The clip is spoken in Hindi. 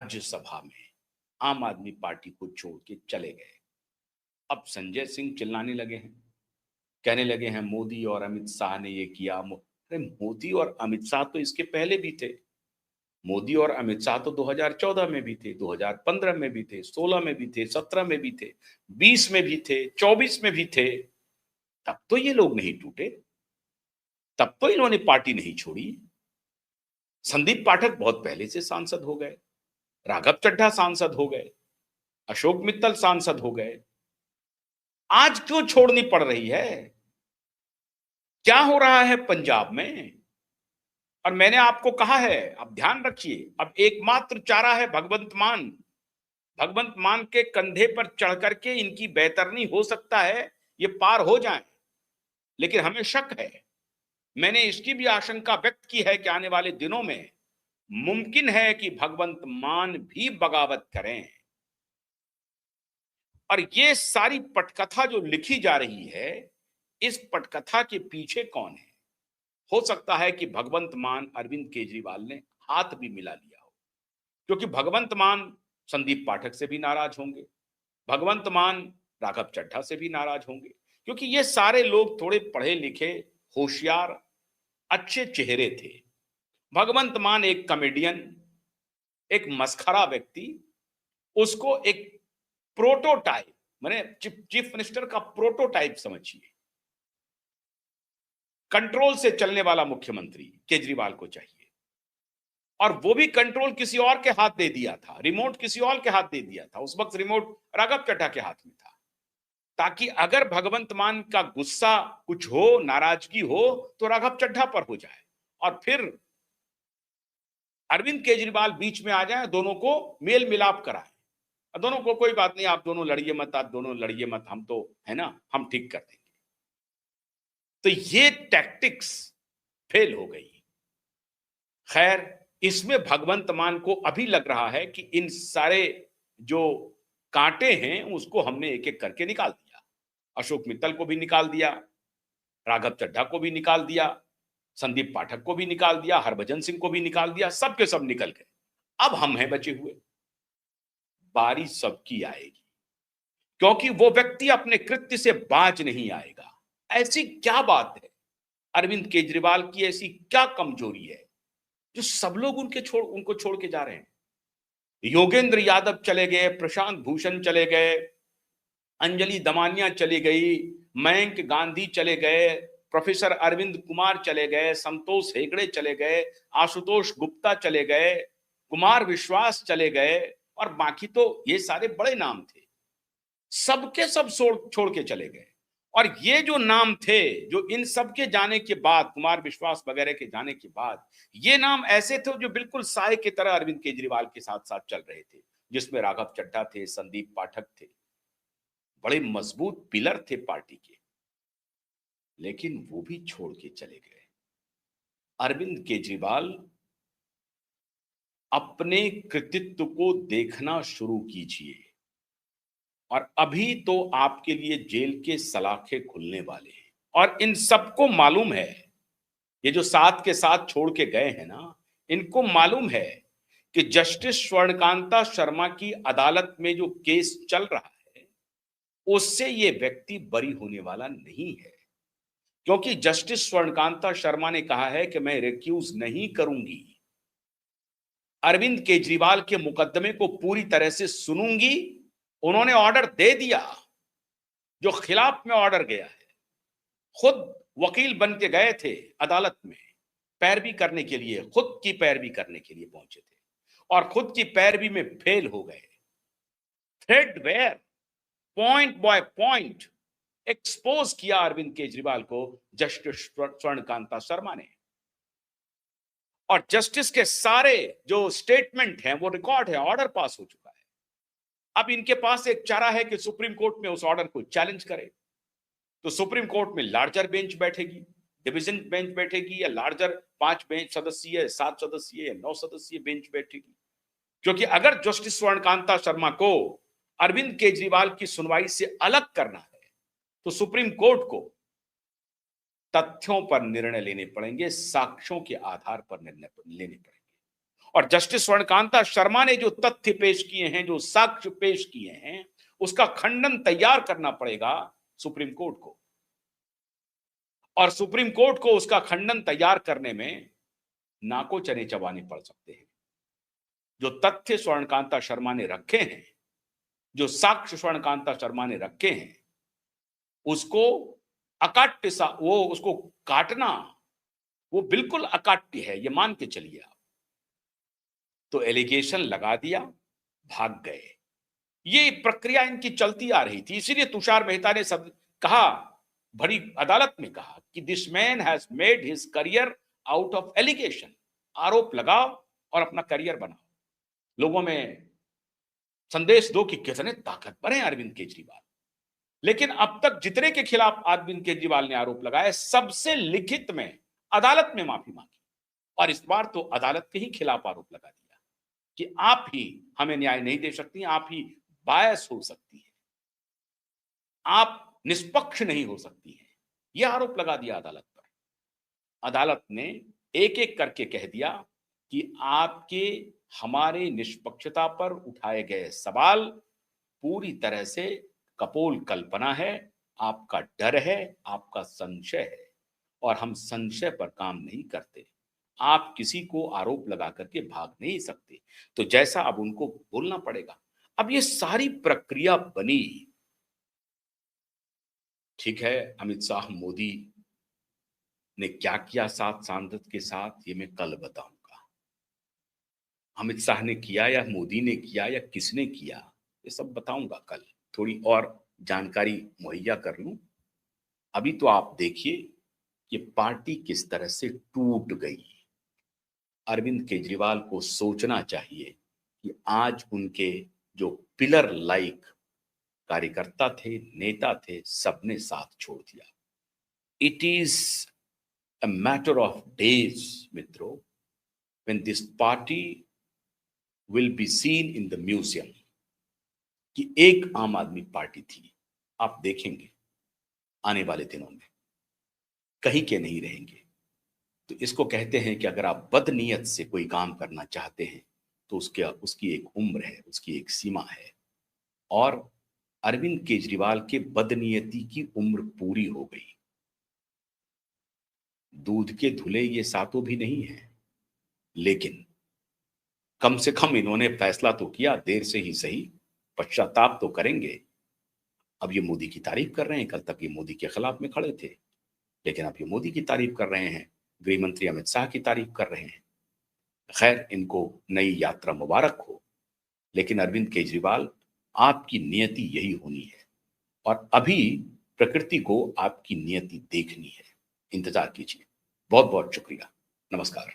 राज्यसभा में आम आदमी पार्टी को छोड़ के चले गए। अब संजय सिंह चिल्लाने लगे हैं, कहने लगे हैं मोदी और अमित शाह ने ये किया। अरे मोदी और अमित शाह तो इसके पहले भी थे। मोदी और अमित शाह तो 2014 में भी थे, 2015 में भी थे, 16 में भी थे, 17 में भी थे, 20 में भी थे, 24 में भी थे। तब तो ये लोग नहीं टूटे, तब तो इन्होंने पार्टी नहीं छोड़ी। संदीप पाठक बहुत पहले से सांसद हो गए, राघव चड्ढा सांसद हो गए, अशोक मित्तल सांसद हो गए। आज क्यों छोड़नी पड़ रही है? क्या हो रहा है पंजाब में? और मैंने आपको कहा है, अब ध्यान रखिए, अब एकमात्र चारा है भगवंत मान। भगवंत मान के कंधे पर चढ़ करके इनकी बेतरनी हो सकता है ये पार हो जाए, लेकिन हमें शक है। मैंने इसकी भी आशंका व्यक्त की है कि आने वाले दिनों में मुमकिन है कि भगवंत मान भी बगावत करें। और ये सारी पटकथा जो लिखी जा रही है, इस पटकथा के पीछे कौन है? हो सकता है कि भगवंत मान अरविंद केजरीवाल ने हाथ भी मिला लिया हो, क्योंकि भगवंत मान संदीप पाठक से भी नाराज होंगे, भगवंत मान राघव चड्ढा से भी नाराज होंगे, क्योंकि ये सारे लोग थोड़े पढ़े लिखे, होशियार, अच्छे चेहरे थे। भगवंत मान एक कॉमेडियन, एक मस्खरा व्यक्ति, उसको एक प्रोटोटाइप, माने चीफ मिनिस्टर का प्रोटोटाइप समझिए। कंट्रोल से चलने वाला मुख्यमंत्री केजरीवाल को चाहिए, और वो भी कंट्रोल किसी और के हाथ दे दिया था, रिमोट किसी और के हाथ दे दिया था। उस वक्त रिमोट राघव चड्ढा के हाथ में था, ताकि अगर भगवंत मान का गुस्सा कुछ हो, नाराजगी हो, तो राघव चड्ढा पर हो जाए और फिर अरविंद केजरीवाल बीच में आ जाए, दोनों को मेल मिलाप कराए, दोनों को कोई बात नहीं, आप दोनों लड़िए मत, आप दोनों लड़िए मत, हम तो है ना, हम ठीक कर देंगे। तो ये टैक्टिक्स फेल हो गई। खैर, इसमें भगवंत मान को अभी लग रहा है कि इन सारे जो कांटे हैं उसको हमने एक एक करके निकाल दिया। अशोक मित्तल को भी निकाल दिया, राघव चड्ढा को भी निकाल दिया, संदीप पाठक को भी निकाल दिया, हरभजन सिंह को भी निकाल दिया, सबके सब निकल गए। अब हम हैं बचे हुए। बारी सबकी आएगी, क्योंकि वो व्यक्ति अपने कृत्य से बाज नहीं आएगा। ऐसी क्या बात है, अरविंद केजरीवाल की ऐसी क्या कमजोरी है जो सब लोग उनको छोड़ के जा रहे हैं? योगेंद्र यादव चले गए, प्रशांत भूषण चले गए, अंजलि दमानिया चली गई, मयंक गांधी चले गए, प्रोफेसर अरविंद कुमार चले गए, संतोष हेगड़े चले गए, आशुतोष गुप्ता चले गए, कुमार विश्वास चले गए, और बाकी तो ये सारे बड़े नाम थे, सबके सब छोड़ के चले गए। और ये जो नाम थे, जो इन सब के जाने के बाद, कुमार विश्वास वगैरह के जाने के बाद, ये नाम ऐसे थे जो बिल्कुल साय की तरह अरविंद केजरीवाल के साथ साथ चल रहे थे, जिसमें राघव चड्ढा थे, संदीप पाठक थे, बड़े मजबूत पिलर थे पार्टी के, लेकिन वो भी छोड़ के चले गए। अरविंद केजरीवाल, अपने कृतित्व को देखना शुरू कीजिए, और अभी तो आपके लिए जेल के सलाखे खुलने वाले हैं। और इन सबको मालूम है, ये जो साथ के साथ छोड़ के गए हैं ना, इनको मालूम है कि जस्टिस स्वर्णकांता शर्मा की अदालत में जो केस चल रहा है, उससे ये व्यक्ति बरी होने वाला नहीं है, क्योंकि जस्टिस स्वर्णकांता शर्मा ने कहा है कि मैं रिक्यूज नहीं करूंगी, अरविंद केजरीवाल के मुकदमे को पूरी तरह से सुनूंगी। उन्होंने ऑर्डर दे दिया, जो खिलाफ में ऑर्डर गया है, खुद वकील बन के गए थे अदालत में, पैरवी करने के लिए, खुद की पैरवी करने के लिए पहुंचे थे, और खुद की पैरवी में फेल हो गए। थ्रेडवेयर, पॉइंट बाय पॉइंट एक्सपोज किया अरविंद केजरीवाल को जस्टिस स्वर्णकांता शर्मा ने, और जस्टिस के सारे जो स्टेटमेंट हैं वो रिकॉर्ड है, ऑर्डर पास हो चुका है। अब इनके पास एक चारा है कि सुप्रीम कोर्ट में उस ऑर्डर को चैलेंज करे। तो सुप्रीम कोर्ट में लार्जर बेंच बैठेगी, डिवीजन बेंच बैठेगी, या लार्जर 5 बेंच सदस्यीय, 7 सदस्यीय या 9 सदस्यीय बेंच बैठेगी? क्योंकि अगर जस्टिस स्वर्णकांता शर्मा को अरविंद केजरीवाल की सुनवाई से अलग करना है, तो सुप्रीम कोर्ट को तथ्यों पर निर्णय लेने पड़ेंगे, साक्ष्यों के आधार पर निर्णय लेने पड़ेंगे। और जस्टिस स्वर्णकांता शर्मा ने जो तथ्य पेश किए हैं, जो साक्ष्य पेश किए हैं, उसका खंडन तैयार करना पड़ेगा सुप्रीम कोर्ट को, और सुप्रीम कोर्ट को उसका खंडन तैयार करने में नाको चने चबाने पड़ सकते हैं। जो तथ्य स्वर्णकांता शर्मा ने रखे हैं, जो साक्ष्य स्वर्णकांता शर्मा ने रखे हैं, उसको अकाट्य वो उसको काटना, वो बिल्कुल अकाट्य है, ये मान के चलिए आप। तो एलिगेशन लगा दिया, भाग गए। ये प्रक्रिया इनकी चलती आ रही थी, इसीलिए तुषार मेहता ने सब कहा, बड़ी अदालत में कहा कि this man has made his career out of allegation. आरोप लगाओ और अपना करियर बनाओ, लोगों में संदेश दो कि कितने ताकतवर हैं अरविंद केजरीवाल। लेकिन अब तक जितने के खिलाफ अरविंद केजरीवाल ने आरोप लगाए, सबसे लिखित में अदालत में माफी मांगी, और इस बार तो अदालत के ही खिलाफ आरोप लगा दिया कि आप ही हमें न्याय नहीं दे सकती, आप ही बायस हो सकती है, आप निष्पक्ष नहीं हो सकती है, यह आरोप लगा दिया अदालत पर। अदालत ने एक एक करके कह दिया कि आपके हमारे निष्पक्षता पर उठाए गए सवाल पूरी तरह से कपोल कल्पना है, आपका डर है, आपका संशय है, और हम संशय पर काम नहीं करते। आप किसी को आरोप लगा करके भाग नहीं सकते। तो जैसा अब उनको बोलना पड़ेगा। अब ये सारी प्रक्रिया बनी, ठीक है, अमित शाह मोदी ने क्या किया सात सांसद के साथ, ये मैं कल बताऊंगा। अमित शाह ने किया या मोदी ने किया या किसने किया, ये सब बताऊंगा कल, थोड़ी और जानकारी मुहैया कर लूं। अभी तो आप देखिए कि पार्टी किस तरह से टूट गई। अरविंद केजरीवाल को सोचना चाहिए कि आज उनके जो पिलर लाइक कार्यकर्ता थे, नेता थे, सबने साथ छोड़ दिया। It is a matter of days मित्रों, when this party will be seen in the museum, कि एक आम आदमी पार्टी थी। आप देखेंगे आने वाले दिनों में कहीं के नहीं रहेंगे। तो इसको कहते हैं कि अगर आप बदनीयत से कोई काम करना चाहते हैं तो उसकी एक उम्र है, उसकी एक सीमा है, और अरविंद केजरीवाल के बदनीयती की उम्र पूरी हो गई। दूध के धुले ये सातों भी नहीं है, लेकिन कम से कम इन्होंने फैसला तो किया, देर से ही सही, पश्चाताप तो करेंगे। अब ये मोदी की तारीफ कर रहे हैं, कल तक ये मोदी के खिलाफ में खड़े थे, लेकिन अब ये मोदी की तारीफ कर रहे हैं, गृह मंत्री अमित शाह की तारीफ कर रहे हैं। खैर, इनको नई यात्रा मुबारक हो, लेकिन अरविंद केजरीवाल, आपकी नियति यही होनी है, और अभी प्रकृति को आपकी नियति देखनी है। इंतजार कीजिए। बहुत बहुत शुक्रिया। नमस्कार।